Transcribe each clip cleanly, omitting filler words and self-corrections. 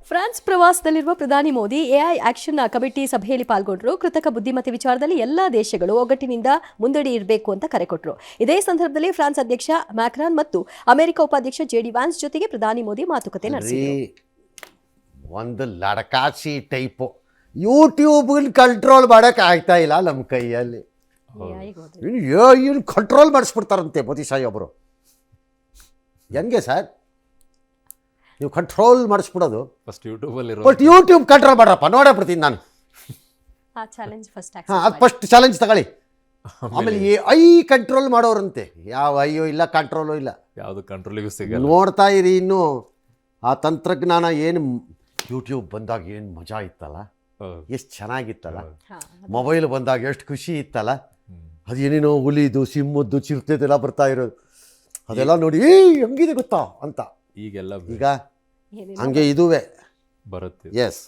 France ಪ್ರವಾಸದಲ್ಲಿರುವ ಪ್ರಧಾನಿ Modi AI action committee ಸಭೆಯಲ್ಲಿ ಪಾಲ್ಗೊಂಡರು. ಕೃತಕ ಬುದ್ಧಿಮತ್ತೆ ವಿಚಾರದಲ್ಲಿ ಎಲ್ಲಾ ದೇಶಗಳು ಒಗ್ಗಟ್ಟಿನಿಂದ ಮುಂದಡಿ ಇರಬೇಕು ಅಂತ ಕರೆ ಕೊಟ್ಟರು. ಇದೇ ಸಂದರ್ಭದಲ್ಲಿ ಫ್ರಾನ್ಸ್ ಅಧ್ಯಕ್ಷ ಮ್ಯಾಕ್ರಾನ್ ಮತ್ತು ಅಮೆರಿಕ ಉಪಾಧ್ಯಕ್ಷ ಜೆಡಿ ವ್ಯಾನ್ಸ್ ಜೊತೆಗೆ ಪ್ರಧಾನಿ ಮೋದಿ ಮಾತುಕತೆ ನಡೆಸಿದರು. ಒಂದು ಲಡಕಾಸಿ ಟೈಪು ಯೂಟ್ಯೂಬ್ ಕಂಟ್ರೋಲ್ ಮಾಡೋಕೆ ಆಗ್ತಾ ಇಲ್ಲ ನಮ್ಮ ಕೈಯಲ್ಲಿ. ಇನ್ನು ಕಂಟ್ರೋಲ್ ಮಾಡಿಸ್ಬಿಡ್ತಾರಂತೆ ಮೋದಿ ಸಾಹೇಬರು. ಹೆಂಗೆ ಸರ್ ನೀವು ಕಂಟ್ರೋಲ್ ಮಾಡಿಸ್ಬಿಡೋದು? ಫಸ್ಟ್ ಯೂಟ್ಯೂಬಲ್ಲಿ ಬಟ್ ಯೂಟ್ಯೂಬ್ ಕಂಟ್ರೋಲ್ ಮಾಡ್ರಪ್ಪ, ನೋಡೇ ಬಿಡ್ತೀನಿ ನಾನು. ಅದು ಫಸ್ಟ್ ಚಾಲೆಂಜ್ ತಗೊಳ್ಳಿ. ಆಮೇಲೆ ಐ ಕಂಟ್ರೋಲ್ ಮಾಡೋರಂತೆ. ಯಾವ ಅಯ್ಯೋ ಇಲ್ಲ, ಕಂಟ್ರೋಲು ಇಲ್ಲ, ಯಾವುದು ಕಂಟ್ರೋಲಿಗೂ ಸಿಗಲ್ಲ. ನೋಡ್ತಾ ಇರಿ. ಇನ್ನು ಆ ತಂತ್ರಜ್ಞಾನ ಏನು ಯೂಟ್ಯೂಬ್ ಬಂದಾಗ ಏನು ಮಜಾ ಇತ್ತಲ್ಲ, ಎಷ್ಟು ಚೆನ್ನಾಗಿತ್ತಲ್ಲ. ಮೊಬೈಲ್ ಬಂದಾಗ ಎಷ್ಟು ಖುಷಿ ಇತ್ತಲ್ಲ. ಅದೇನೇನೋ ಹುಲಿದು ಸಿಂಹದ್ದು ಚಿರತೆದೆಲ್ಲ ಬರ್ತಾ ಇರೋದು, ಅದೆಲ್ಲ ನೋಡಿ ಹೆಂಗಿದೆ ಗೊತ್ತಾ ಅಂತ. ಈಗೆಲ್ಲ ಈಗ ಹಂಗೆ ಇದುವೇ ಬರುತ್ತೆ. ಎಸ್.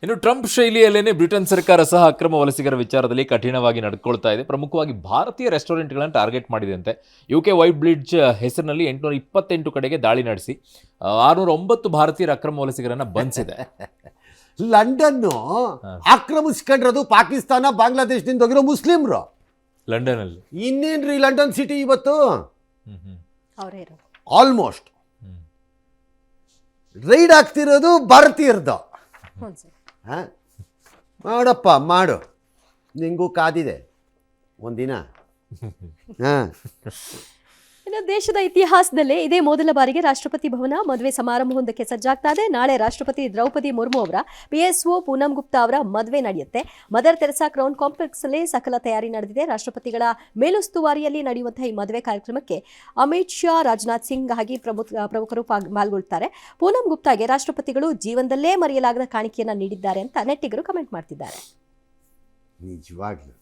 ಇನ್ನು ಟ್ರಂಪ್ ಶೈಲಿಯಲ್ಲೇನೆ ಬ್ರಿಟನ್ ಸರ್ಕಾರ ಸಹ ಅಕ್ರಮ ವಲಸಿಗರ ವಿಚಾರದಲ್ಲಿ ಕಠಿಣವಾಗಿ ನಡ್ಕೊಳ್ತಾ ಇದೆ. ಪ್ರಮುಖವಾಗಿ ಭಾರತೀಯ ರೆಸ್ಟೋರೆಂಟ್ಗಳನ್ನು ಟಾರ್ಗೆಟ್ ಮಾಡಿದಂತೆ UK ವೈಟ್ ಬ್ರಿಡ್ಜ್ ಹೆಸರಿನಲ್ಲಿ 828 ಕಡೆಗೆ ದಾಳಿ ನಡೆಸಿ 609 ಭಾರತೀಯರ ಅಕ್ರಮ ವಲಸಿಗರನ್ನ ಬಂಧಿಸಿದೆ. ಲಂಡನ್ನು ಆಕ್ರಮಿಸ್ಕೊಂಡಿರೋದು ಪಾಕಿಸ್ತಾನ ಬಾಂಗ್ಲಾದೇಶದಿಂದ ಹೋಗಿರೋ ಮುಸ್ಲಿಮ್ರು. ಲಂಡನ್ ಅಲ್ಲಿ ಇನ್ನೇನ್ರಿ ಲಂಡನ್ ಸಿಟಿ ಇವತ್ತು ಆಲ್ಮೋಸ್ಟ್ ರೈಡ್ ಆಗ್ತಿರೋದು ಭಾರತೀಯರ್ದು. ಮಾಡಪ್ಪ ಮಾಡು, ನಿಂಗೂ ಕಾದಿದೆ ಒಂದಿನ. ಇನ್ನು ದೇಶದ ಇತಿಹಾಸದಲ್ಲೇ ಇದೇ ಮೊದಲ ಬಾರಿಗೆ ರಾಷ್ಟ್ರಪತಿ ಭವನ ಮದುವೆ ಸಮಾರಂಭವೊಂದಕ್ಕೆ ಸಜ್ಜಾಗ್ತಾ ಇದೆ. ನಾಳೆ ರಾಷ್ಟ್ರಪತಿ ದ್ರೌಪದಿ ಮುರ್ಮು ಅವರ PSO ಪೂನಂ ಗುಪ್ತಾ ಅವರ ಮದುವೆ ನಡೆಯುತ್ತೆ. ಮದರ್ ತೆರೆಸಾ ಕ್ರೌನ್ ಕಾಂಪ್ಲೆಕ್ಸ್ ಅಲ್ಲಿ ಸಕಲ ತಯಾರಿ ನಡೆದಿದೆ. ರಾಷ್ಟ್ರಪತಿಗಳ ಮೇಲುಸ್ತುವಾರಿಯಲ್ಲಿ ನಡೆಯುವಂತಹ ಈ ಮದುವೆ ಕಾರ್ಯಕ್ರಮಕ್ಕೆ ಅಮಿತ್ ಶಾ, ರಾಜನಾಥ್ ಸಿಂಗ್ ಹಾಗೆ ಪ್ರಮುಖರು ಪಾಲ್ಗೊಳ್ತಾರೆ. ಪೂನಂ ಗುಪ್ತಾಗೆ ರಾಷ್ಟ್ರಪತಿಗಳು ಜೀವನದಲ್ಲೇ ಮರೆಯಲಾಗದ ಕಾಣಿಕೆಯನ್ನ ನೀಡಿದ್ದಾರೆ ಅಂತ ನೆಟ್ಟಿಗರು ಕಮೆಂಟ್ ಮಾಡ್ತಿದ್ದಾರೆ. ನಿಜವಾಗ್ಲೂ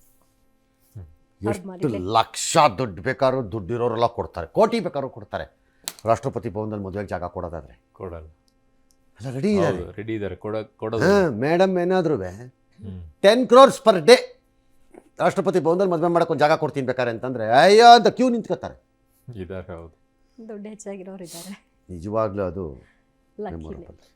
ಎಷ್ಟು ಲಕ್ಷ ದುಡ್ಡು ಬೇಕಾದ್ರೂ ದುಡ್ಡಿರೋರೆಲ್ಲ ಕೊಡ್ತಾರೆ, ಕೋಟಿ ಬೇಕಾದ್ರೂ ಕೊಡ್ತಾರೆ. ರಾಷ್ಟ್ರಪತಿ ಭವನದಲ್ಲಿ ಮದುವೆಗೆ ಜಾಗ ಕೊಡೋದಾದ್ರೆ ಕೊಡಲ್ಲ. ಅಲ್ಲ, ರೆಡಿ ಇದ್ದಾರೆ. ಮೇಡಮ್ ಏನಾದ್ರೂ 10 crores per day ರಾಷ್ಟ್ರಪತಿ ಭವನದಲ್ಲಿ ಮದುವೆ ಮಾಡೋಕೆ ಜಾಗ ಕೊಡ್ತೀನಿ ಬೇಕಾರೆ ಅಂತಂದ್ರೆ ಅಯ್ಯೋ ಅಂತ ಕ್ಯೂ ನಿಂತ್ಕೋತಾರೆ. ಇದ್ದಾರೆ, ಹೌದು, ದುಡ್ಡು ಹೆಚ್ಚಾಗಿರೋರು ಇದ್ದಾರೆ. ನಿಜವಾಗ್ಲೂ ಅದು